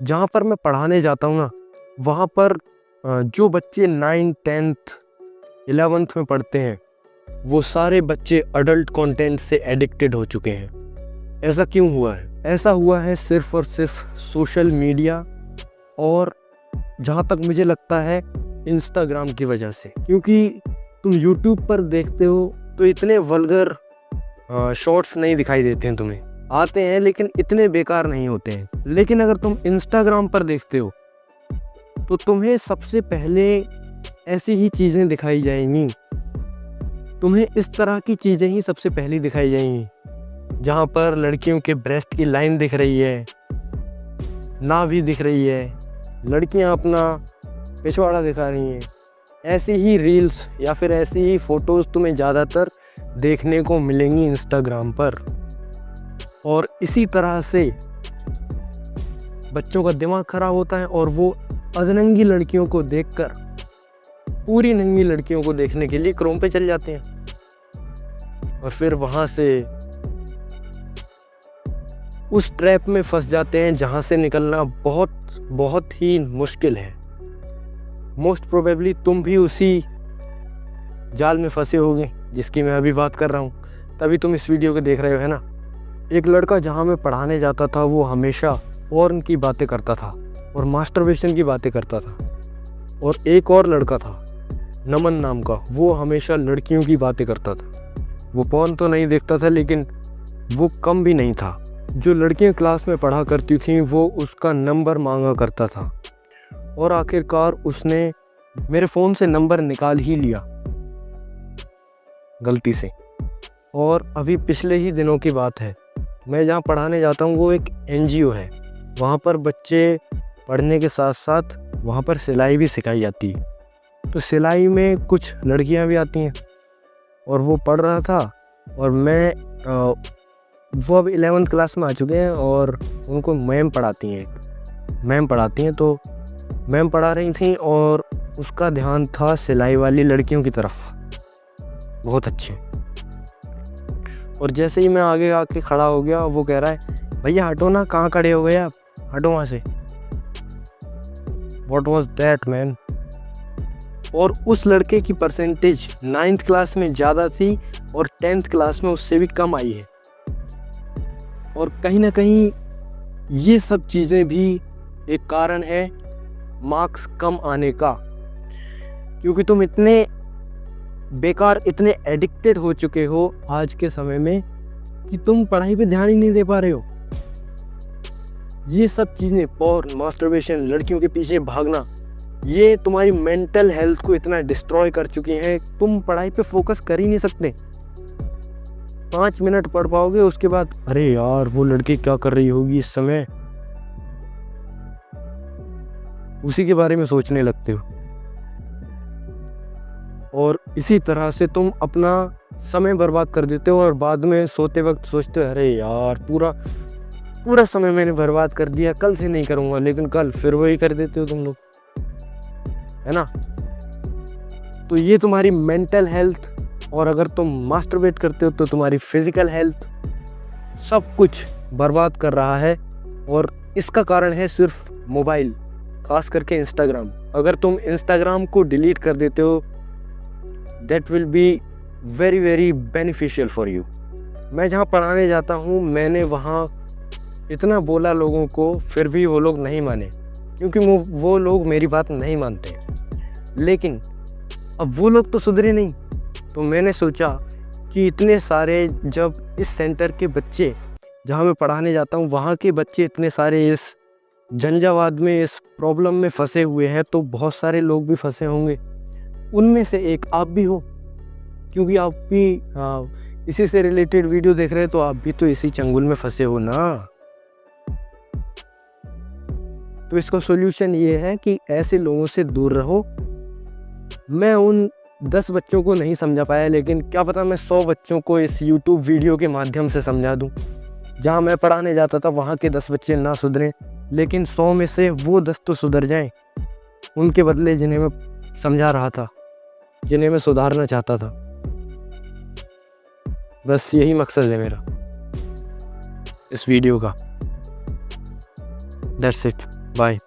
जहाँ पर मैं पढ़ाने जाता हूँ ना, वहाँ पर जो बच्चे 9th 10th 11th में पढ़ते हैं, वो सारे बच्चे अडल्ट कंटेंट से एडिक्टेड हो चुके हैं। ऐसा क्यों हुआ है? ऐसा हुआ है सिर्फ़ और सिर्फ सोशल मीडिया और जहाँ तक मुझे लगता है इंस्टाग्राम की वजह से। क्योंकि तुम यूट्यूब पर देखते हो तो इतने वल्गर शॉर्ट्स नहीं दिखाई देते हैं, तुम्हें आते हैं लेकिन इतने बेकार नहीं होते हैं। लेकिन अगर तुम इंस्टाग्राम पर देखते हो तो तुम्हें सबसे पहले ऐसी ही चीज़ें दिखाई जाएंगी, तुम्हें इस तरह की चीज़ें ही सबसे पहली दिखाई जाएंगी, जहाँ पर लड़कियों के ब्रेस्ट की लाइन दिख रही है, नाभि दिख रही है, लड़कियाँ अपना पिछवाड़ा दिखा रही हैं। ऐसी ही रील्स या फिर ऐसी ही फ़ोटोज़ तुम्हें ज़्यादातर देखने को मिलेंगी इंस्टाग्राम पर। और इसी तरह से बच्चों का दिमाग ख़राब होता है और वो अधनंगी लड़कियों को देखकर पूरी नंगी लड़कियों को देखने के लिए क्रोम पे चल जाते हैं और फिर वहाँ से उस ट्रैप में फंस जाते हैं जहाँ से निकलना बहुत बहुत ही मुश्किल है। मोस्ट प्रोबेबली तुम भी उसी जाल में फंसे होगे जिसकी मैं अभी बात कर रहा हूँ, तभी तुम इस वीडियो को देख रहे हो, है ना। एक लड़का जहाँ मैं पढ़ाने जाता था वो हमेशा पोर्न की बातें करता था और मास्टरबेशन की बातें करता था। और एक और लड़का था नमन नाम का, वो हमेशा लड़कियों की बातें करता था। वो पोर्न तो नहीं देखता था लेकिन वो कम भी नहीं था। जो लड़कियां क्लास में पढ़ा करती थीं वो उसका नंबर मांगा करता था और आखिरकार उसने मेरे फ़ोन से नंबर निकाल ही लिया गलती से। और अभी पिछले ही दिनों की बात है, मैं जहाँ पढ़ाने जाता हूँ वो एक NGO है। वहाँ पर बच्चे पढ़ने के साथ साथ वहाँ पर सिलाई भी सिखाई जाती है। तो सिलाई में कुछ लड़कियाँ भी आती हैं और वो पढ़ रहा था और मैं वो अब 11th क्लास में आ चुके हैं और उनको मैम पढ़ाती हैं। तो मैम पढ़ा रही थी और उसका ध्यान था सिलाई वाली लड़कियों की तरफ, बहुत अच्छे। और जैसे ही मैं आगे आके खड़ा हो गया वो कह रहा है, भैया हटो ना, कहाँ खड़े हो गए आप, हटो वहाँ से। What was that man? और उस लड़के की परसेंटेज 9th क्लास में ज़्यादा थी और 10th क्लास में उससे भी कम आई है। और कहीं ना कहीं ये सब चीज़ें भी एक कारण है मार्क्स कम आने का, क्योंकि तुम इतने बेकार, इतने एडिक्टेड हो चुके हो आज के समय में कि तुम पढ़ाई पे ध्यान ही नहीं दे पा रहे हो। ये सब चीज़ें, पोर्न, मास्टरबेशन, लड़कियों के पीछे भागना, ये तुम्हारी मेंटल हेल्थ को इतना डिस्ट्रॉय कर चुकी हैं, तुम पढ़ाई पे फोकस कर ही नहीं सकते। 5 मिनट पढ़ पाओगे, उसके बाद अरे यार वो लड़की क्या कर रही होगी इस समय, उसी के बारे में सोचने लगते हो। और इसी तरह से तुम अपना समय बर्बाद कर देते हो और बाद में सोते वक्त सोचते हो, अरे यार पूरा समय मैंने बर्बाद कर दिया, कल से नहीं करूँगा। लेकिन कल फिर वही कर देते हो तुम लोग, है ना। तो ये तुम्हारी मेंटल हेल्थ, और अगर तुम मास्टरबेट करते हो तो तुम्हारी फिजिकल हेल्थ, सब कुछ बर्बाद कर रहा है। और इसका कारण है सिर्फ मोबाइल, खास करके इंस्टाग्राम। अगर तुम इंस्टाग्राम को डिलीट कर देते हो, that will be very very beneficial for you. मैं जहाँ पढ़ाने जाता हूँ, मैंने वहाँ इतना बोला लोगों को, फिर भी वो लोग नहीं माने, क्योंकि वो लोग मेरी बात नहीं मानते। लेकिन अब वो लोग तो सुधरे नहीं, तो मैंने सोचा कि इतने सारे, जब इस सेंटर के बच्चे जहाँ मैं पढ़ाने जाता हूँ वहाँ के बच्चे इतने सारे इस झंझावात में, इस प्रॉब्लम में फंसे हुए हैं, तो बहुत सारे लोग भी फंसे होंगे। उनमें से एक आप भी हो, क्योंकि आप भी इसी से रिलेटेड वीडियो देख रहे हैं, तो आप भी तो इसी चंगुल में फंसे हो ना। तो इसका सॉल्यूशन ये है कि ऐसे लोगों से दूर रहो। मैं उन 10 बच्चों को नहीं समझा पाया, लेकिन क्या पता मैं 100 बच्चों को इस YouTube वीडियो के माध्यम से समझा दूं। जहां मैं पढ़ाने जाता था वहां के 10 बच्चे ना सुधरें, लेकिन 100 में से वो 10 तो सुधर जाएं, उनके बदले जिन्हें मैं समझा रहा था, जिन्हें मैं सुधारना चाहता था। बस यही मकसद है मेरा इस वीडियो का। That's it. बाय।